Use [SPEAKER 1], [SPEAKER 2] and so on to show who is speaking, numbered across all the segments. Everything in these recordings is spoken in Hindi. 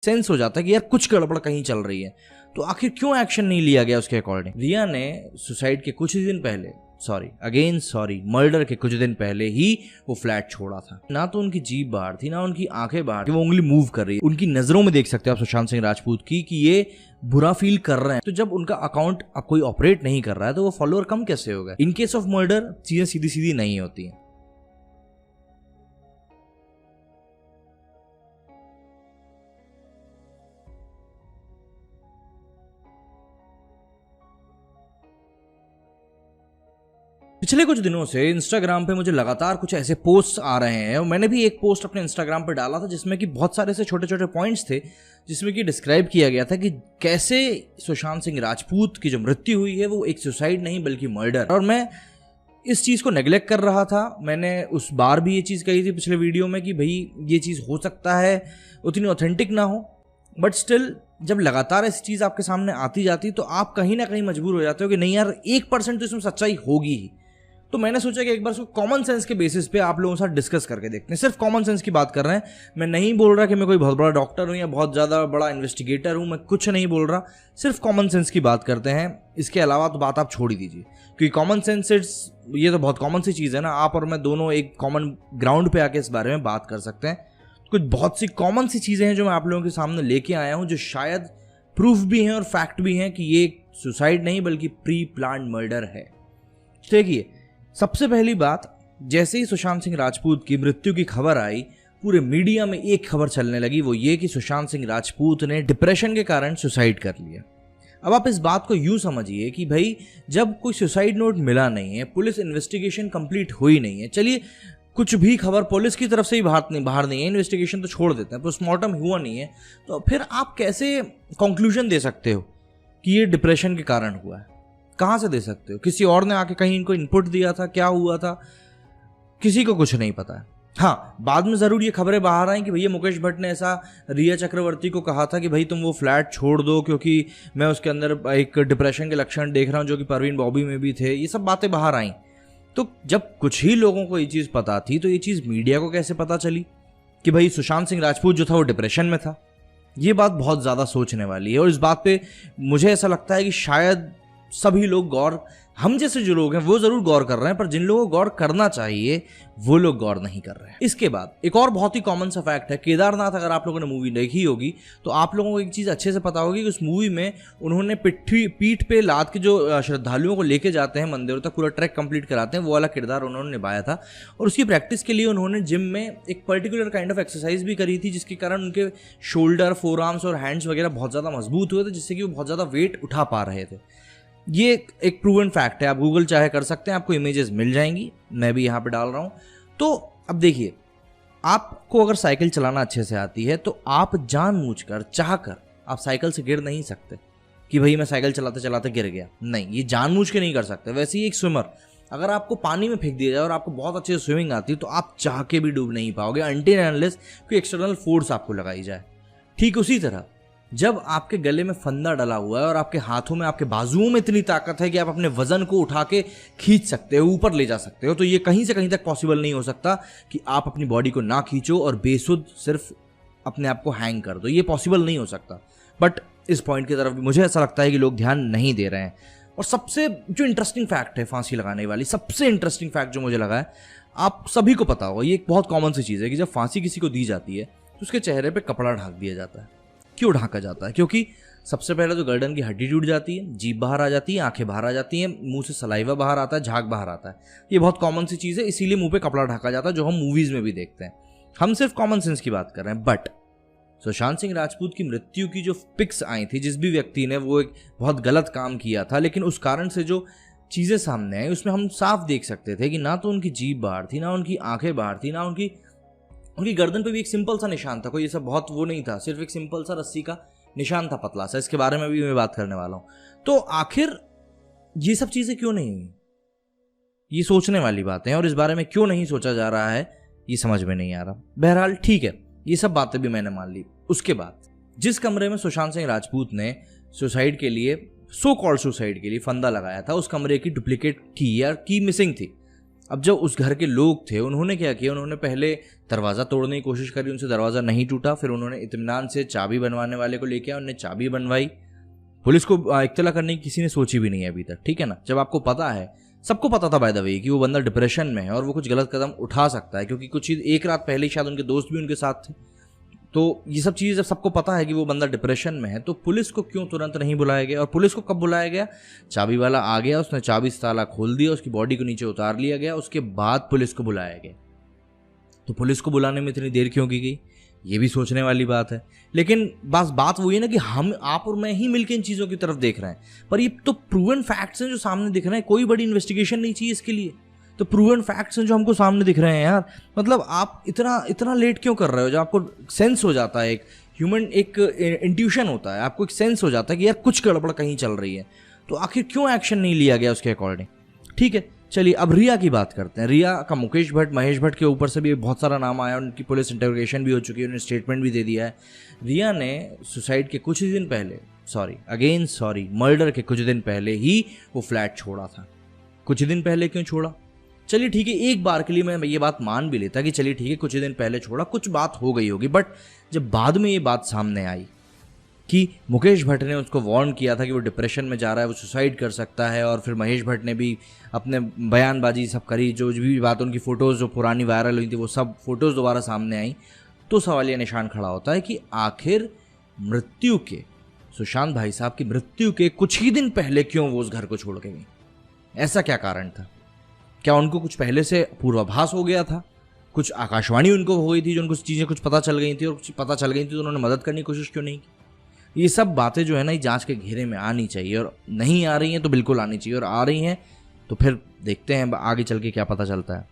[SPEAKER 1] सेंस हो जाता है कि यार कुछ गड़बड़ कहीं चल रही है। तो आखिर क्यों एक्शन नहीं लिया गया उसके अकॉर्डिंग? रिया ने सुसाइड के कुछ ही दिन पहले मर्डर के कुछ दिन पहले ही वो फ्लैट छोड़ा था। ना तो उनकी जीभ बाहर थी, ना उनकी आंखें बाहर थी, वो उंगली मूव कर रही है। उनकी नजरों में देख सकते हैं आप सुशांत सिंह राजपूत की कि ये बुरा फील कर रहे हैं। तो जब उनका अकाउंट अब कोई ऑपरेट नहीं कर रहा है तो वो फॉलोअर कम कैसे होगा? इन केस ऑफ मर्डर चीजें सीधी सीधी नहीं होती हैं। पिछले कुछ दिनों से इंस्टाग्राम पे मुझे लगातार कुछ ऐसे पोस्ट आ रहे हैं और मैंने भी एक पोस्ट अपने इंस्टाग्राम पे डाला था जिसमें कि बहुत सारे ऐसे छोटे छोटे पॉइंट्स थे जिसमें कि डिस्क्राइब किया गया था कि कैसे सुशांत सिंह राजपूत की जो मृत्यु हुई है वो एक सुसाइड नहीं बल्कि मर्डर। और मैं इस चीज़ को नेग्लेक्ट कर रहा था। मैंने उस बार भी ये चीज़ कही थी पिछले वीडियो में कि भाई ये चीज़ हो सकता है उतनी ऑथेंटिक ना हो, बट स्टिल जब लगातार ऐसी चीज़ आपके सामने आती जाती तो आप कहीं ना कहीं मजबूर हो जाते हो कि नहीं यार 1% तो इसमें सच्चाई होगी ही। तो मैंने सोचा कि एक बार उसको कॉमन सेंस के बेसिस पे आप लोगों के साथ डिस्कस करके देखते हैं। सिर्फ कॉमन सेंस की बात कर रहे हैं। मैं नहीं बोल रहा कि मैं कोई बहुत बड़ा डॉक्टर हूँ या बहुत ज़्यादा बड़ा इन्वेस्टिगेटर हूँ, मैं कुछ नहीं बोल रहा। सिर्फ कॉमन सेंस की बात करते हैं। इसके अलावा तो बात आप छोड़ ही दीजिए, क्योंकि कॉमन सेंस ये तो बहुत कॉमन सी चीज़ है ना। आप और मैं दोनों एक कॉमन ग्राउंड पे आके इस बारे में बात कर सकते हैं। कुछ बहुत सी कॉमन सी चीज़ें हैं जो मैं आप लोगों के सामने लेके आया हूँ, जो शायद प्रूफ भी हैं और फैक्ट भी हैं कि ये सुसाइड नहीं बल्कि प्री प्लान्ड मर्डर है। देखिए, सबसे पहली बात, जैसे ही सुशांत सिंह राजपूत की मृत्यु की खबर आई पूरे मीडिया में एक खबर चलने लगी, वो ये कि सुशांत सिंह राजपूत ने डिप्रेशन के कारण सुसाइड कर लिया। अब आप इस बात को यूं समझिए कि भाई जब कोई सुसाइड नोट मिला नहीं है, पुलिस इन्वेस्टिगेशन कंप्लीट हुई नहीं है, चलिए कुछ भी खबर पुलिस की तरफ से ही बाहर नहीं है, इन्वेस्टिगेशन तो छोड़ देते हैं, पोस्टमार्टम हुआ नहीं है, तो फिर आप कैसे कंक्लूजन दे सकते हो कि ये डिप्रेशन के कारण हुआ है? कहाँ से दे सकते हो? किसी और ने आके कहीं इनको इनपुट दिया था? क्या हुआ था? किसी को कुछ नहीं पता है। हाँ, बाद में ज़रूर ये खबरें बाहर आई कि भैया मुकेश भट्ट ने ऐसा रिया चक्रवर्ती को कहा था कि भाई तुम वो फ्लैट छोड़ दो क्योंकि मैं उसके अंदर एक डिप्रेशन के लक्षण देख रहा हूँ, जो कि परवीन बॉबी में भी थे। ये सब बातें बाहर आई। तो जब कुछ ही लोगों को ये चीज़ पता थी तो ये चीज़ मीडिया को कैसे पता चली कि भाई सुशांत सिंह राजपूत जो था वो डिप्रेशन में था? ये बात बहुत ज़्यादा सोचने वाली है और इस बात पे मुझे ऐसा लगता है कि शायद सभी लोग गौर, हम जैसे जो लोग हैं वो जरूर गौर कर रहे हैं, पर जिन लोगों को गौर करना चाहिए वो लोग गौर नहीं कर रहे हैं। इसके बाद एक और बहुत ही कॉमन सा फैक्ट है, केदारनाथ अगर आप लोगों ने मूवी देखी होगी तो आप लोगों को एक चीज़ अच्छे से पता होगी कि उस मूवी में उन्होंने पीठ पे लाद के जो श्रद्धालुओं को लेके जाते हैं मंदिरों तक, पूरा ट्रैक कंप्लीट कराते हैं, वो वाला किरदार उन्होंने निभाया था। और उसकी प्रैक्टिस के लिए उन्होंने जिम में एक पर्टिकुलर काइंड ऑफ एक्सरसाइज भी करी थी, जिसके कारण उनके शोल्डर, फोर आर्म्स और हैंड्स वगैरह बहुत ज़्यादा मजबूत हुए थे, जिससे कि वो बहुत ज़्यादा वेट उठा पा रहे थे। ये एक प्रूवन फैक्ट है, आप गूगल चाहे कर सकते हैं, आपको इमेजेस मिल जाएंगी, मैं भी यहाँ पे डाल रहा हूँ। तो अब देखिए, आपको अगर साइकिल चलाना अच्छे से आती है तो आप जानबूझकर, चाहकर आप साइकिल से गिर नहीं सकते कि भाई मैं साइकिल चलाते चलाते गिर गया। नहीं, ये जानबूझ के नहीं कर सकते। वैसे ही एक स्विमर, अगर आपको पानी में फेंक दिया जाए और आपको बहुत अच्छे से स्विमिंग आती है तो आप चाह के भी डूब नहीं पाओगे अनटिल एंड अनलेस कोई एक्सटर्नल फोर्स आपको लगाई जाए। ठीक उसी तरह जब आपके गले में फंदा डला हुआ है और आपके हाथों में, आपके बाजुओं में इतनी ताकत है कि आप अपने वजन को उठा के खींच सकते हो, ऊपर ले जा सकते हो, तो ये कहीं से कहीं तक पॉसिबल नहीं हो सकता कि आप अपनी बॉडी को ना खींचो और बेसुध सिर्फ अपने आप को हैंग कर दो। ये पॉसिबल नहीं हो सकता। बट इस पॉइंट की तरफ भी मुझे ऐसा लगता है कि लोग ध्यान नहीं दे रहे हैं। और सबसे जो इंटरेस्टिंग फैक्ट है फांसी लगाने वाली, सबसे इंटरेस्टिंग फैक्ट जो मुझे लगा है, आप सभी को पता होगा, ये एक बहुत कॉमन सी चीज़ है कि जब फांसी किसी को दी जाती है तो उसके चेहरे पर कपड़ा ढक दिया जाता है। क्यों ढांका जाता है? क्योंकि सबसे पहले तो गर्दन की हड्डी टूट जाती है, जीभ बाहर आ जाती है, आंखें बाहर आ जाती हैं, मुंह से सलाइवा बाहर आता है, झाग बाहर आता है। ये बहुत कॉमन सी चीज़ है, इसीलिए मुंह पे कपड़ा ढका जाता है, जो हम मूवीज में भी देखते हैं। हम सिर्फ कॉमन सेंस की बात कर रहे हैं। बट सुशांत सिंह राजपूत की मृत्यु की जो पिक्स आई थी, जिस भी व्यक्ति ने वो एक बहुत गलत काम किया था, लेकिन उस कारण से जो चीज़ें सामने आई उसमें हम साफ देख सकते थे कि ना तो उनकी जीभ बाहर थी, ना उनकी आंखें बाहर थी, ना उनकी गर्दन पे भी एक सिंपल सा निशान था। कोई ये सब बहुत वो नहीं था, सिर्फ एक सिंपल सा रस्सी का निशान था, पतला सा। इसके बारे में भी मैं बात करने वाला हूं। तो आखिर ये सब चीजें क्यों नहीं हुई? ये सोचने वाली बातें हैं, और इस बारे में क्यों नहीं सोचा जा रहा है ये समझ में नहीं आ रहा। बहरहाल ठीक है, ये सब बातें भी मैंने मान ली। उसके बाद जिस कमरे में सुशांत सिंह राजपूत ने सुसाइड के लिए, सो कॉल्ड सुसाइड के लिए फंदा लगाया था, उस कमरे की डुप्लीकेट की या की मिसिंग थी। अब जो उस घर के लोग थे उन्होंने क्या किया, उन्होंने पहले दरवाज़ा तोड़ने की कोशिश करी, उनसे दरवाज़ा नहीं टूटा, फिर उन्होंने इत्मीनान से चाबी बनवाने वाले को लेके आया, उन्होंने चाबी बनवाई। पुलिस को इत्तला करने की किसी ने सोची भी नहीं है अभी तक, ठीक है ना। जब आपको पता है, सबको पता था बाय द वे कि वो बंदा डिप्रेशन में है और वो कुछ गलत कदम उठा सकता है, क्योंकि कुछ एक रात पहले ही शायद उनके दोस्त भी उनके साथ थे। तो ये सब चीज़ जब सबको पता है कि वो बंदा डिप्रेशन में है, तो पुलिस को क्यों तुरंत नहीं बुलाया गया? और पुलिस को कब बुलाया गया? चाबी वाला आ गया, उसने चाबी से ताला खोल दिया, उसकी बॉडी को नीचे उतार लिया गया, उसके बाद पुलिस को बुलाया गया। तो पुलिस को बुलाने में इतनी देर क्यों की गई? ये भी सोचने वाली बात है। लेकिन बस बात वही है ना कि हम, आप और मैं ही मिलकर इन चीज़ों की तरफ देख रहे हैं, पर ये तो प्रूवन फैक्ट्स हैं जो सामने दिख रहे हैं। कोई बड़ी इन्वेस्टिगेशन नहीं चाहिए इसके लिए, तो प्रूवन फैक्ट्स हैं जो हमको सामने दिख रहे हैं यार। मतलब आप इतना लेट क्यों कर रहे हो? जब आपको सेंस हो जाता है, एक ह्यूमन एक इंट्यूशन होता है, आपको एक सेंस हो जाता है कि यार कुछ गड़बड़ कहीं चल रही है, तो आखिर क्यों एक्शन नहीं लिया गया उसके अकॉर्डिंग? ठीक है, चलिए अब रिया की बात करते हैं। रिया का मुकेश भट्ट, महेश भट्ट के ऊपर से भी बहुत सारा नाम आया, उनकी पुलिस इंटरोगेशन भी हो चुकी है, उन्होंने स्टेटमेंट भी दे दिया है। रिया ने सुसाइड के कुछ ही दिन पहले, मर्डर के कुछ दिन पहले ही वो फ्लैट छोड़ा था। कुछ ही दिन पहले क्यों छोड़ा? चलिए ठीक है, एक बार के लिए मैं ये बात मान भी लेता कि चलिए ठीक है, कुछ ही दिन पहले छोड़ा, कुछ बात हो गई होगी, बट जब बाद में ये बात सामने आई कि मुकेश भट्ट ने उसको वार्न किया था कि वो डिप्रेशन में जा रहा है, वो सुसाइड कर सकता है, और फिर महेश भट्ट ने भी अपने बयानबाजी सब करी, जो भी बात, उनकी फ़ोटोज़ जो पुरानी वायरल हुई थी वो सब फोटोज़ दोबारा सामने आई, तो सवाल ये निशान खड़ा होता है कि आखिर मृत्यु के, सुशांत भाई साहब की मृत्यु के कुछ ही दिन पहले क्यों वो उस घर को छोड़ के गई? ऐसा क्या कारण था? क्या उनको कुछ पहले से पूर्वाभास हो गया था? कुछ आकाशवाणी उनको हो गई थी जो उनको चीज़ें कुछ पता चल गई थी, और कुछ पता चल गई थी तो उन्होंने मदद करने की कोशिश क्यों नहीं की? ये सब बातें जो है ना, ये जांच के घेरे में आनी चाहिए, और नहीं आ रही हैं तो बिल्कुल आनी चाहिए, और आ रही हैं तो फिर देखते हैं आगे चल के क्या पता चलता है।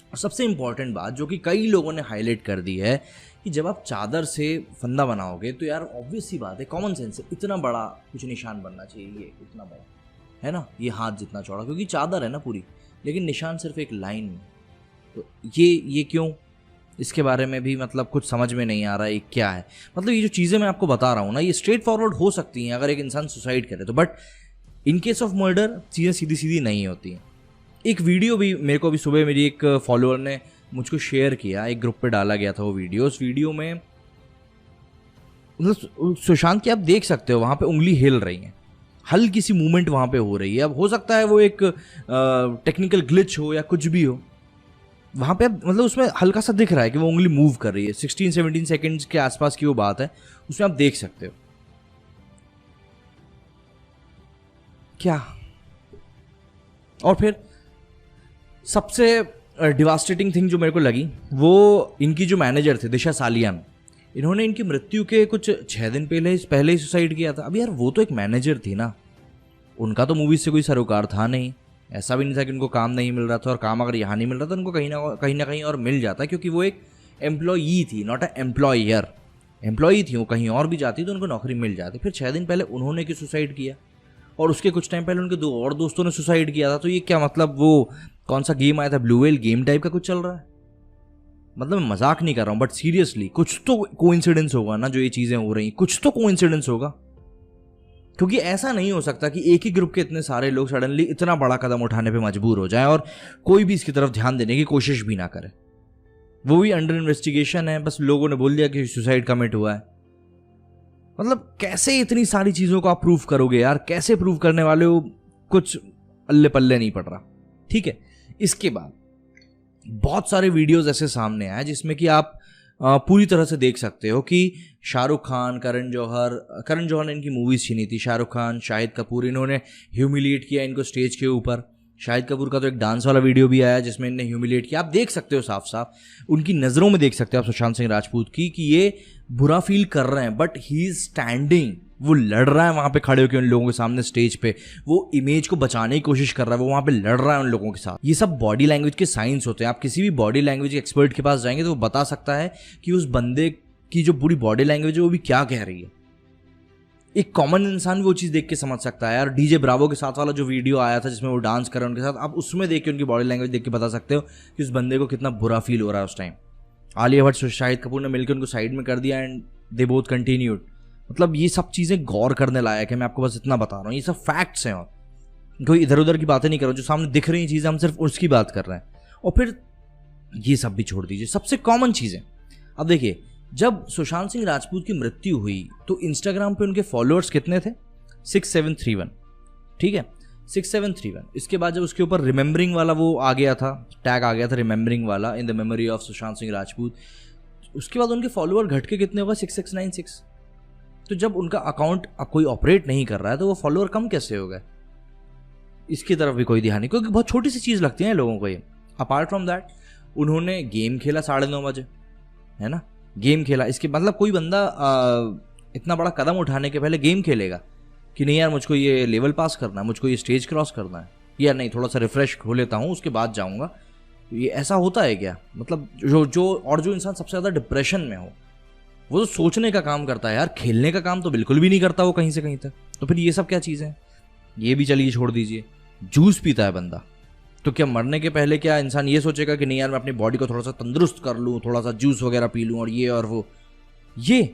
[SPEAKER 1] और सबसे इम्पॉर्टेंट बात जो कि कई लोगों ने हाईलाइट कर दी है कि जब आप चादर से फंदा बनाओगे तो यार ऑब्वियस सी बात है, कॉमन सेंस है, इतना बड़ा कुछ निशान बनना चाहिए, ये इतना बड़ा है ना, ये हाथ जितना चौड़ा, क्योंकि चादर है ना पूरी, लेकिन निशान सिर्फ एक लाइन में। तो ये क्यों? इसके बारे में भी मतलब कुछ समझ में नहीं आ रहा है क्या है। मतलब ये जो चीज़ें मैं आपको बता रहा हूँ ना, ये स्ट्रेट फॉरवर्ड हो सकती हैं अगर एक इंसान सुसाइड करे तो, but in case of murder चीज़ें सीधी सीधी नहीं होती हैं। एक वीडियो भी मेरे को अभी सुबह मेरी एक फॉलोअर ने मुझको शेयर किया, एक ग्रुप पे डाला गया था वो वीडियो। उस वीडियो में मतलब सुशांत की आप देख सकते हो वहाँ पे उंगली हिल रही है, हल्की सी मूवमेंट वहाँ पे हो रही है। अब हो सकता है वो एक टेक्निकल ग्लिच हो या कुछ भी हो, वहाँ पे मतलब उसमें हल्का सा दिख रहा है कि वो उंगली मूव कर रही है। 16-17 सेकेंड्स के आसपास की वो बात है, उसमें आप देख सकते हो क्या। और फिर सबसे डिवास्टेटिंग थिंग जो मेरे को लगी, वो इनकी जो मैनेजर थे दिशा सालियान, इन्होंने इनकी मृत्यु के कुछ 6 दिन पहले ही सुसाइड किया था। अब यार वो तो एक मैनेजर थी ना, उनका तो मूवीज से कोई सरोकार था नहीं, ऐसा भी नहीं था कि उनको काम नहीं मिल रहा था, और काम अगर यहाँ नहीं मिल रहा था उनको कहीं ना कहीं और मिल जाता, क्योंकि वो एक एम्प्लॉई थी, नॉट अ एम्प्लॉयर। एम्प्लॉई थी, वो कहीं और भी जाती तो उनको नौकरी मिल जाती। फिर 6 दिन पहले उन्होंने क्यों सुसाइड किया, और उसके कुछ टाइम पहले उनके 2 और दोस्तों ने सुसाइड किया था। तो ये क्या मतलब, वो कौन सा गेम आया था, ब्लू व्हेल गेम टाइप का कुछ चल रहा है? मतलब मैं मजाक नहीं कर रहा हूँ, बट सीरियसली कुछ तो कोइंसिडेंस होगा ना जो ये चीज़ें हो रही, कुछ तो कोइंसिडेंस होगा, क्योंकि ऐसा नहीं हो सकता कि एक ही ग्रुप के इतने सारे लोग सडनली इतना बड़ा कदम उठाने पे मजबूर हो जाएं और कोई भी इसकी तरफ ध्यान देने की कोशिश भी ना करे। वो भी अंडर इन्वेस्टिगेशन है, बस लोगों ने बोल दिया कि सुसाइड कमिट हुआ है। मतलब कैसे इतनी सारी चीज़ों को आप प्रूव करोगे यार? कैसे प्रूव करने वाले हो? कुछ अल्ले पल्ले नहीं पड़ रहा। ठीक है, इसके बाद बहुत सारे वीडियोस ऐसे सामने आए जिसमें कि आप पूरी तरह से देख सकते हो कि शाहरुख खान, करण जौहर ने इनकी मूवीज छीनी थी। शाहरुख खान, शाहिद कपूर, इन्होंने ह्यूमिलिएट किया इनको स्टेज के ऊपर। शाहिद कपूर का तो एक डांस वाला वीडियो भी आया जिसमें इन्हें ह्यूमिलिएट किया। आप देख सकते हो साफ साफ उनकी नज़रों में देख सकते हो आप सुशांत सिंह राजपूत की कि ये बुरा फील कर रहे हैं, बट ही इज स्टैंडिंग, वो लड़ रहा है वहाँ पे खड़े होकर उन लोगों के सामने स्टेज पे, वो इमेज को बचाने की कोशिश कर रहा है, वो वहाँ पे लड़ रहा है उन लोगों के साथ। ये सब बॉडी लैंग्वेज के साइंस होते हैं। आप किसी भी बॉडी लैंग्वेज एक्सपर्ट के पास जाएंगे तो वो बता सकता है कि उस बंदे की जो पूरी बॉडी लैंग्वेज है वो भी क्या कह रही है। एक कॉमन इंसान वो चीज़ देख के समझ सकता है यार। डीजे ब्रावो के साथ वाला जो वीडियो आया था जिसमें वो डांस कर रहे हैं उनके साथ, आप उसमें देख के उनकी बॉडी लैंग्वेज देख के बता सकते हो कि उस बंदे को कितना बुरा फील हो रहा है उस टाइम। आलिया भट्ट, शाहिद कपूर ने मिलकर उनको साइड में कर दिया एंड दे बोथ कंटिन्यूड। मतलब ये सब चीज़ें गौर करने लायक है। मैं आपको बस इतना बता रहा हूँ, ये सब फैक्ट्स हैं और कोई इधर उधर की बातें नहीं कर रहा हूँ। जो सामने दिख रही चीज़ें हम सिर्फ उसकी बात कर रहे हैं। और फिर ये सब भी छोड़ दीजिए, सबसे कॉमन चीज़ें। अब देखिए, जब सुशांत सिंह राजपूत की मृत्यु हुई तो इंस्टाग्राम पे उनके फॉलोअर्स कितने थे? 6731, ठीक है, 6731। इसके बाद जब उसके ऊपर रिमेंबरिंग वाला वो आ गया था, टैग आ गया था रिमेंबरिंग वाला, in the memory of Sushant Singh Rajput, उसके बाद उनके फॉलोअर घट के कितने हुआ? 6696। तो जब उनका अकाउंट अब कोई ऑपरेट नहीं कर रहा है तो वो फॉलोअर कम कैसे हो गए? इसकी तरफ भी कोई ध्यान नहीं, क्योंकि बहुत छोटी सी चीज़ लगती है लोगों को ये। अपार्ट फ्रॉम दैट, उन्होंने गेम खेला 9:30 बजे, है ना, गेम खेला। इसके मतलब कोई बंदा इतना बड़ा कदम उठाने के पहले गेम खेलेगा कि नहीं यार मुझको ये लेवल पास करना है, मुझको ये स्टेज क्रॉस करना है, या नहीं थोड़ा सा रिफ्रेश हो लेता हूँ उसके बाद जाऊँगा? ये ऐसा होता है क्या? मतलब जो इंसान सबसे ज़्यादा डिप्रेशन में हो वो तो सोचने का काम करता है यार, खेलने का काम तो बिल्कुल भी नहीं करता वो कहीं से कहीं तक। तो फिर ये सब क्या चीज़ें हैं? ये भी चलिए छोड़ दीजिए। जूस पीता है बंदा, तो क्या मरने के पहले क्या इंसान ये सोचेगा कि नहीं यार मैं अपनी बॉडी को थोड़ा सा तंदुरुस्त कर लूँ, थोड़ा सा जूस वगैरह पी लूँ और ये और वो? ये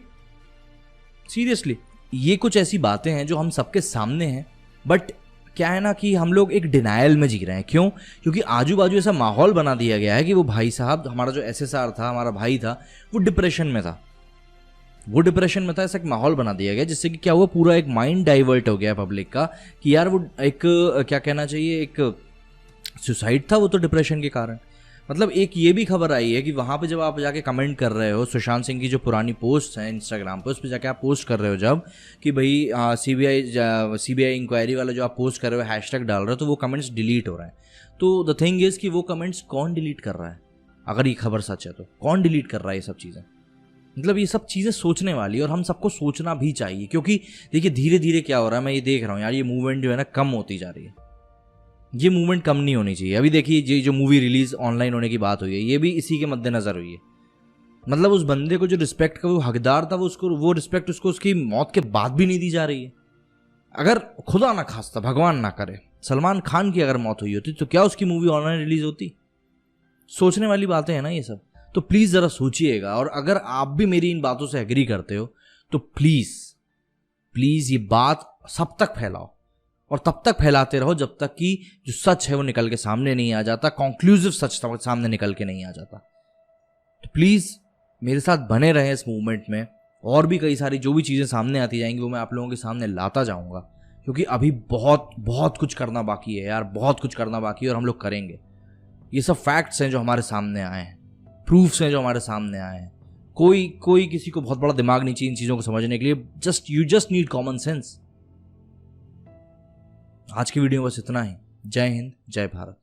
[SPEAKER 1] सीरियसली ये कुछ ऐसी बातें हैं जो हम सबके सामने हैं, बट क्या है ना कि हम लोग एक डिनायल में जी रहे हैं। क्यों? क्योंकि आजू बाजू ऐसा माहौल बना दिया गया है कि वो भाई साहब, हमारा जो एसएसआर था, हमारा भाई था, वो डिप्रेशन में था, ऐसा एक माहौल बना दिया गया जिससे कि क्या हुआ, पूरा एक माइंड डाइवर्ट हो गया पब्लिक का कि यार वो एक क्या कहना चाहिए, एक सुसाइड था वो तो डिप्रेशन के कारण। मतलब एक ये भी खबर आई है कि वहाँ पे जब आप जाके कमेंट कर रहे हो सुशांत सिंह की जो पुरानी पोस्ट हैं इंस्टाग्राम पे, उस पर जाके आप पोस्ट कर रहे हो जब कि भाई सीबीआई इंक्वायरी वाला जो आप पोस्ट कर रहे हो, हैशटैग डाल रहे हो, तो वो कमेंट्स डिलीट हो रहे हैं। तो द थिंग इज़ कि वो कमेंट्स कौन डिलीट कर रहा है? अगर ये खबर सच है तो कौन डिलीट कर रहा है ये सब चीज़ें? मतलब ये सब चीज़ें सोचने वाली, और हम सबको सोचना भी चाहिए, क्योंकि देखिए धीरे धीरे क्या हो रहा है, मैं ये देख रहा हूँ यार, ये मूवमेंट जो है ना कम होती जा रही है। ये मूवमेंट कम नहीं होनी चाहिए। अभी देखिए ये जो मूवी रिलीज ऑनलाइन होने की बात हुई है, ये भी इसी के मद्देनजर हुई है। मतलब उस बंदे को जो रिस्पेक्ट का वो हकदार था, वो रिस्पेक्ट उसको उसकी मौत के बाद भी नहीं दी जा रही है। अगर खुदा ना खास्ता, भगवान ना करे, सलमान खान की अगर मौत हुई होती तो क्या उसकी मूवी ऑनलाइन रिलीज होती? सोचने वाली बातें हैं ना ये सब। तो प्लीज़ ज़रा सोचिएगा, और अगर आप भी मेरी इन बातों से एग्री करते हो तो प्लीज़ ये बात सब तक फैलाओ, और तब तक फैलाते रहो जब तक कि जो सच है वो निकल के सामने नहीं आ जाता, कॉन्क्लूसिव सच सामने निकल के नहीं आ जाता। तो प्लीज़ मेरे साथ बने रहें इस मूवमेंट में, और भी कई सारी जो भी चीज़ें सामने आती जाएंगी वो मैं आप लोगों के सामने लाता जाऊँगा, क्योंकि अभी बहुत बहुत कुछ करना बाकी है यार, बहुत कुछ करना बाकी है, और हम लोग करेंगे। ये सब फैक्ट्स हैं जो हमारे सामने आए हैं, प्रूफ्स हैं जो हमारे सामने आए हैं। कोई किसी को बहुत बड़ा दिमाग नहीं चाहिए इन चीज़ों को समझने के लिए। You just need common sense. आज की वीडियो में बस इतना ही। जय हिंद, जय भारत।